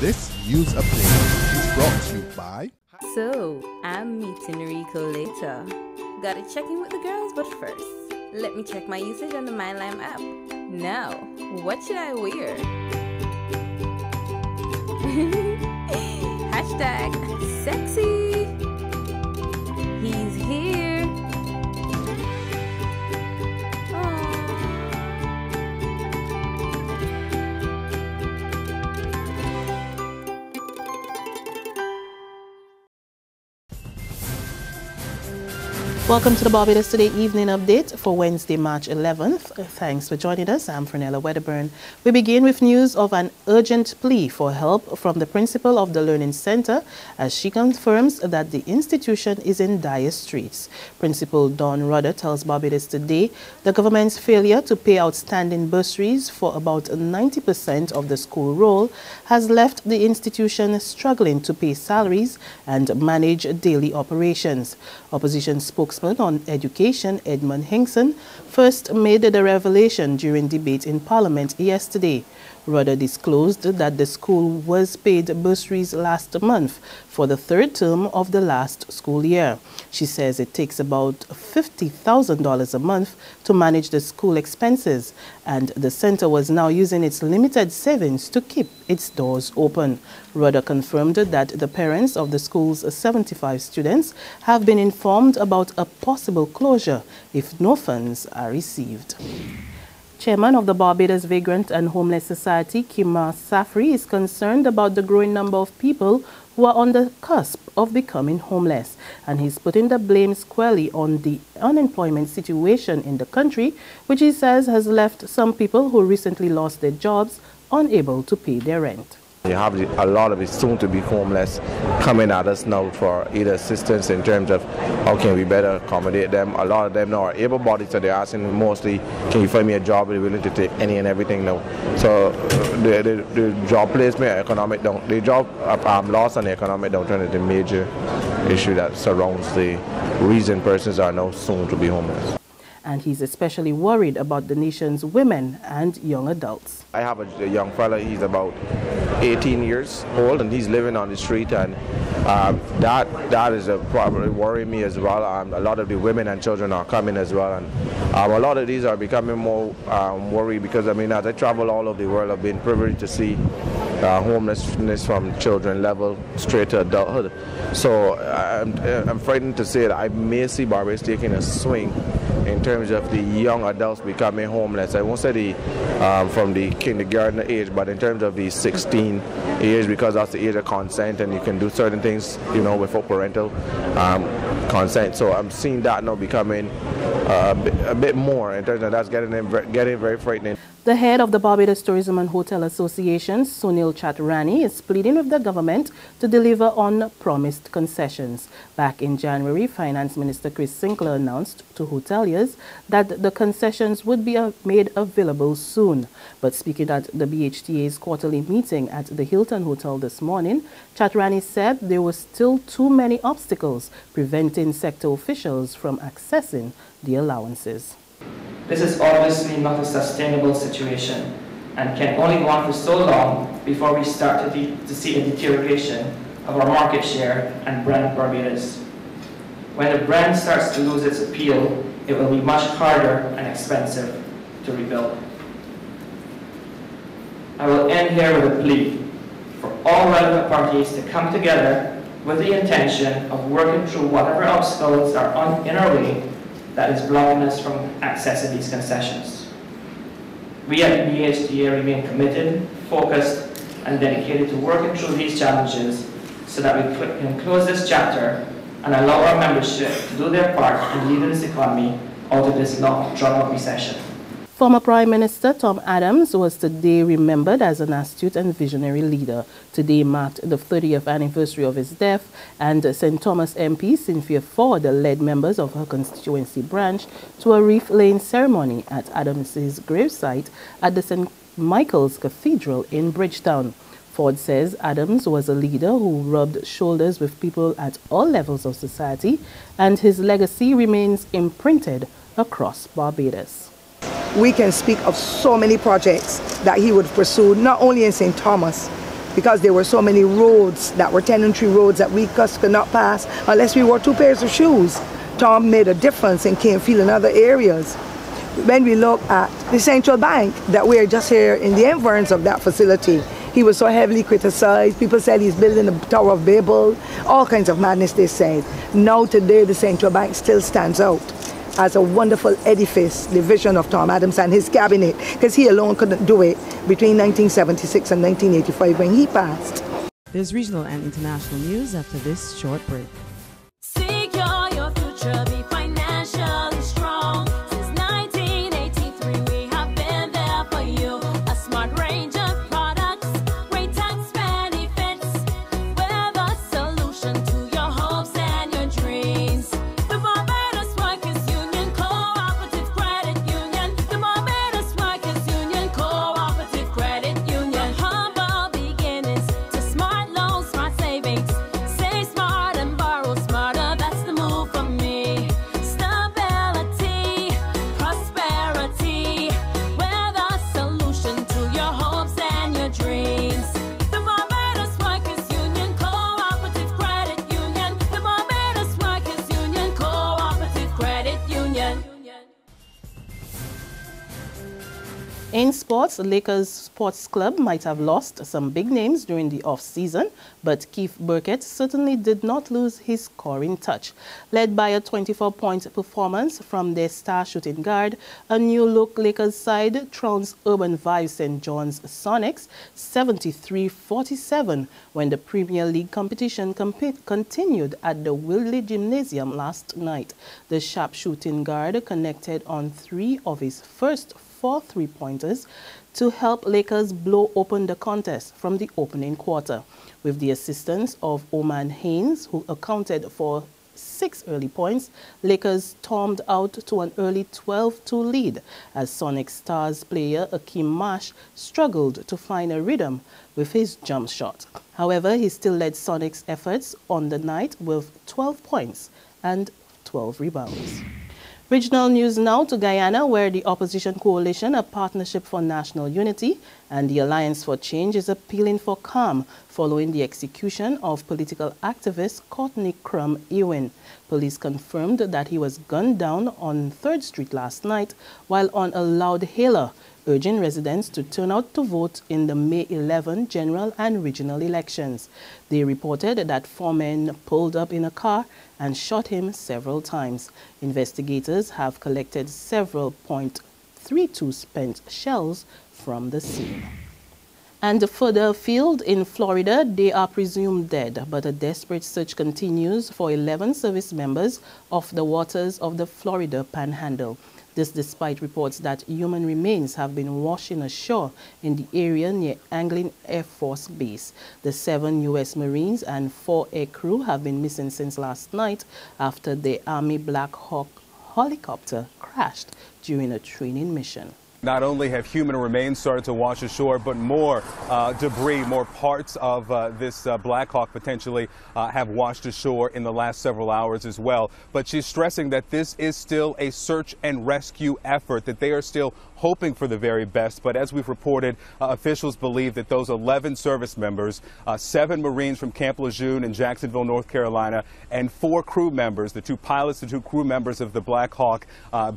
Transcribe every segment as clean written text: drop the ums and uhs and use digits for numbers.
This news update is brought to you by... So, I'm meeting Rico later. Gotta check in with the girls, but first, let me check my usage on the MyLime app. Now, what should I wear? Hashtag sexy. He's here. Welcome to the Barbados Today Evening Update for Wednesday, March 11th. Thanks for joining us. I'm Fernella Wedderburn. We begin with news of an urgent plea for help from the principal of the Learning Center as she confirms that the institution is in dire straits. Principal Dawn Rudder tells Barbados Today the government's failure to pay outstanding bursaries for about 90% of the school roll has left the institution struggling to pay salaries and manage daily operations. Opposition spokesman on education, Edmund Hinkson, first made the revelation during debate in Parliament yesterday. Rudder disclosed that the school was paid bursaries last month for the third term of the last school year. She says it takes about $50,000 a month to manage the school expenses, and the center was now using its limited savings to keep its doors open. Rudder confirmed that the parents of the school's 75 students have been informed about a possible closure if no funds are received. Chairman of the Barbados Vagrant and Homeless Society, Kima Safri, is concerned about the growing number of people who are on the cusp of becoming homeless, and he's putting the blame squarely on the unemployment situation in the country, which he says has left some people who recently lost their jobs unable to pay their rent. You have a lot of the soon-to-be homeless coming at us now for either assistance in terms of how can we better accommodate them. A lot of them now are able-bodied, so they're asking mostly, can you find me a job? They're willing to take any and everything now. So the job placement, economic down, the job loss and the economic downturn is the major issue that surrounds the reason persons are now soon-to-be homeless. And he's especially worried about the nation's women and young adults. I have a young fella, he's about 18 years old, and he's living on the street, and that is probably worrying me as well. A lot of the women and children are coming as well, and a lot of these are becoming more worried because, I mean, as I travel all over the world, I've been privileged to see homelessness from children level straight to adulthood. So I'm frightened to say that I may see Barbados taking a swing in terms of the young adults becoming homeless. I won't say from the kindergarten age, but in terms of the 16 age, because that's the age of consent and you can do certain things, you know, without parental consent. So I'm seeing that now becoming a bit more in terms of that's getting very frightening. The head of the Barbados Tourism and Hotel Association, Sunil Chaturani, is pleading with the government to deliver on promised concessions. Back in January, Finance Minister Chris Sinclair announced to hoteliers that the concessions would be made available soon. But speaking at the BHTA's quarterly meeting at the Hilton Hotel this morning, Chaturani said there were still too many obstacles preventing sector officials from accessing the allowances. This is obviously not a sustainable situation and can only go on for so long before we start to see a deterioration of our market share and brand Barbados. When the brand starts to lose its appeal, it will be much harder and expensive to rebuild. I will end here with a plea for all relevant parties to come together with the intention of working through whatever obstacles are in our way that is blocking us from accessing these concessions. We at BVHS remain committed, focused, and dedicated to working through these challenges so that we can close this chapter and allow our membership to do their part in leading this economy out of this long, drawn-out recession. Former Prime Minister Tom Adams was today remembered as an astute and visionary leader. Today marked the 30th anniversary of his death, and St. Thomas MP Cynthia Ford led members of her constituency branch to a wreath-laying ceremony at Adams's gravesite at the St. Michael's Cathedral in Bridgetown. Ford says Adams was a leader who rubbed shoulders with people at all levels of society, and his legacy remains imprinted across Barbados. We can speak of so many projects that he would pursue, not only in St. Thomas, because there were so many roads that were tenantry roads that we just could not pass unless we wore 2 pairs of shoes. Tom made a difference in Canefield and other areas. When we look at the central bank, that we're just here in the environs of that facility, he was so heavily criticized. People said he's building the Tower of Babel, all kinds of madness they said. Now today the central bank still stands out as a wonderful edifice, the vision of Tom Adams and his cabinet, because he alone couldn't do it between 1976 and 1985 when he passed. There's regional and international news after this short break. Secure your future, be financially strong. Since 1983, we have been there for you. A smart range of products, great tax benefits. We're the solution to your hopes and your dreams. The Barbados Workers Union Cooperative Credit Union. The Barbados Workers Union Cooperative Credit Union. Humble beginnings to smart loans, smart savings. Save smart and borrow smarter, that's the move for me. Stability, prosperity, we're the solution to your hopes and your dreams. The Barbados Workers Union Cooperative Credit Union. The Barbados Workers Union Cooperative Credit Union. In sports, Lakers Sports Club might have lost some big names during the off-season, but Keith Burkett certainly did not lose his scoring touch. Led by a 24-point performance from their star shooting guard, a new-look Lakers side trounced Urban Vibe St. John's Sonics 73-47 when the Premier League competition continued at the Willie Gymnasium last night. The sharp shooting guard connected on 3 of his first 4 3-pointers to help Lakers blow open the contest from the opening quarter. With the assistance of Oman Haynes, who accounted for 6 early points, Lakers stormed out to an early 12-2 lead as Sonic Stars player Akeem Marsh struggled to find a rhythm with his jump shot. However, he still led Sonic's efforts on the night with 12 points and 12 rebounds. Regional news now to Guyana, where the opposition coalition, a partnership for national unity, and the Alliance for Change is appealing for calm following the execution of political activist Courtney Crum Ewing. Police confirmed that he was gunned down on 3rd Street last night while on a loud hailer, urging residents to turn out to vote in the May 11 general and regional elections. They reported that 4 men pulled up in a car and shot him several times. Investigators have collected several .32 spent shells from the scene. And further afield in Florida, they are presumed dead, but a desperate search continues for 11 service members off the waters of the Florida Panhandle. This despite reports that human remains have been washing ashore in the area near Anglin Air Force Base. The 7 U.S. Marines and 4 aircrew have been missing since last night after the Army Black Hawk helicopter crashed during a training mission. Not only have human remains started to wash ashore, but more debris, more parts of this Black Hawk potentially have washed ashore in the last several hours as well. But she's stressing that this is still a search and rescue effort, that they are still hoping for the very best. But as we've reported, officials believe that those 11 service members, 7 Marines from Camp Lejeune in Jacksonville, North Carolina, and 4 crew members, the 2 pilots, the 2 crew members of the Black Hawk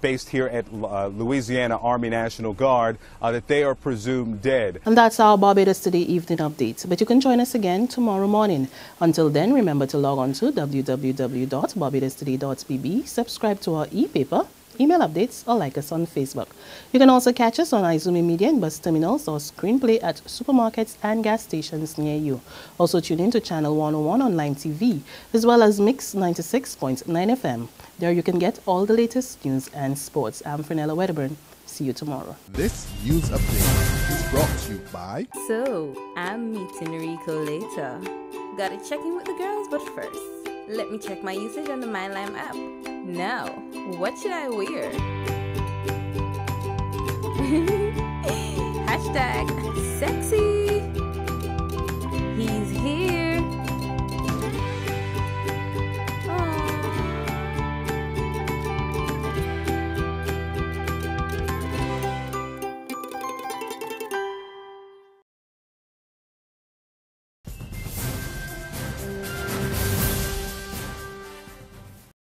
based here at Louisiana Army National Guard, that they are presumed dead. And that's our Barbados Today evening update. But you can join us again tomorrow morning. Until then, remember to log on to www.barbadostoday.bb, subscribe to our e-paper, email updates, or like us on Facebook. You can also catch us on iZoomi Media and bus terminals or screenplay at supermarkets and gas stations near you. Also tune in to Channel 101 online TV, as well as Mix 96.9 FM. There you can get all the latest news and sports. I'm Frenella Wedderburn. See you tomorrow. This news update is brought to you by... So, I'm meeting Rico later. Gotta check in with the girls, but first, let me check my usage on the MyLime app. Now, what should I wear? #sexy.